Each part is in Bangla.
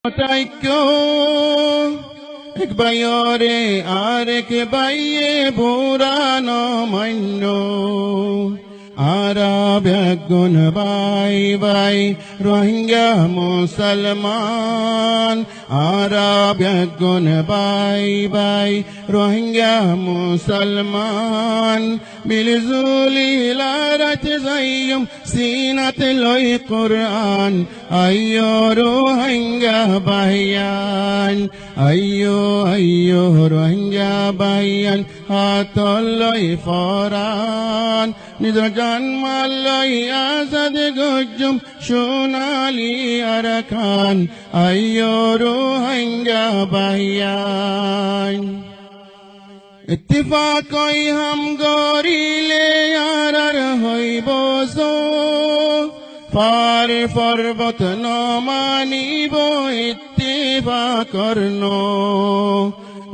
Taikyo এক বাইরে আর এক বাইয়ে বুড়ানো মান্য আরব গুণ বাই বাই রোহিঙ্গা মুসলমান আরব গুণ বাই বাই রোহিঙ্গা মুসলমান বিলজুলি লারাত যাইম সিনাত লই কুরআন আইয়ো রোহিঙ্গা ভাইয়ান আইয়ো আইয়ো রোহিঙ্গা ভাইয়ান হাতল লই ফরান নিজ জানমাল লই আজাদ গজুম সোনালি আরকান আইয়ো রোহিঙ্গা ভাইয়ান ইত্তেফাকই হাম গরিলে আর হইব পার পর্বত ন মানিব ইত্তেফাকর ন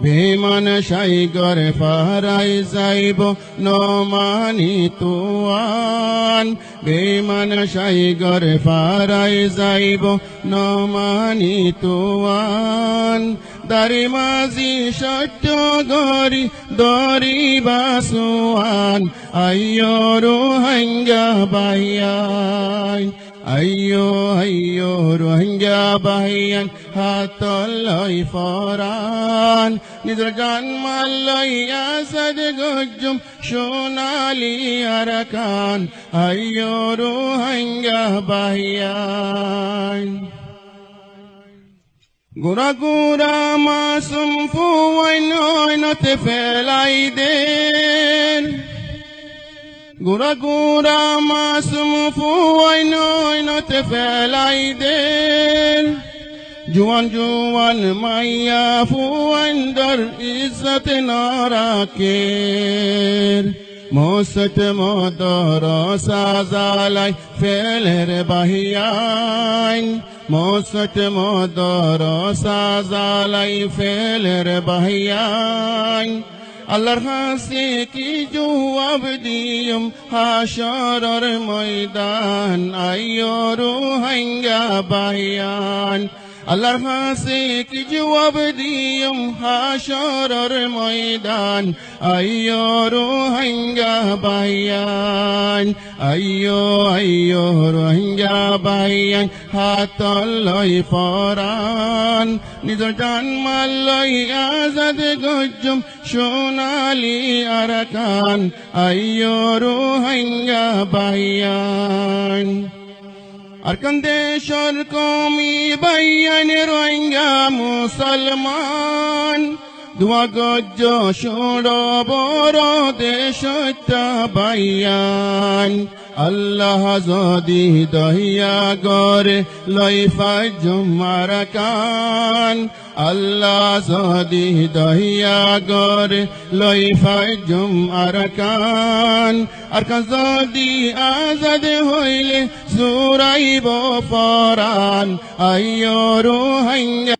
বেমান সাইগর ফারাই যাইব ন মানি তুয়ান বেমান সাইগর ফারাই যাইব ন মানি তুয়ান দারি মাঝি সত্য গরি দরি বাসুয়ান আইয়ো রোহিঙ্গা ভাইয়ান আইয়ো আইয়ো রোহিঙ্গা ভাইয়ান হাতল লই ফরান নিজ জানমাল লই আসাদ গজুম সোনালি আরকান আইয়ো রোহিঙ্গা ভাইয়ান গুরা গুরা মাসুম ফুয়াইনত ফেলাই দেন গুরা গুরা মাসুম ফুয়াইনত ফেলাই দেন জুয়ান জুয়ান মাইয়া ফুয়াইন্দর ইজ্জত না রাখের মোসত মদর সাজালাই ফেলের বাহিয়ান মোসত মদর সাজালাই ফেলের বাহিয়ান আল্লাহর হাসে কি জবাব দিয়ম হাশরের ময়দান আইয়ো রোহিঙ্গা ভাইয়ান আল্লাহর হাসে কি জবাব দিয়ম হাশরের ময়দান আইয়ো রোহিঙ্গা ভাইয়ান আইয়ো আইয়ো রোহিঙ্গা ভাইয়ান হাতল লই ফরান নিজ জানমাল লই আজাদ গজুম সোনালি আরকান আইয়ো রোহিঙ্গা ভাইয়ান আরকান দেশর কমি ভাইয়ান রোহিঙ্গা মুসলমান দুয়া গজ সুর বড় দেশটা ভাইয়ান আল্লাহ যদি দহিয়া গরে লই ফাজুম আরকান আল্লাহ যদি দহিয়া গরে লই ফাজুম আরকান আরকান যদি আজাদ হইলে জুরাইব ফরান আইয়ো রোহিঙ্গা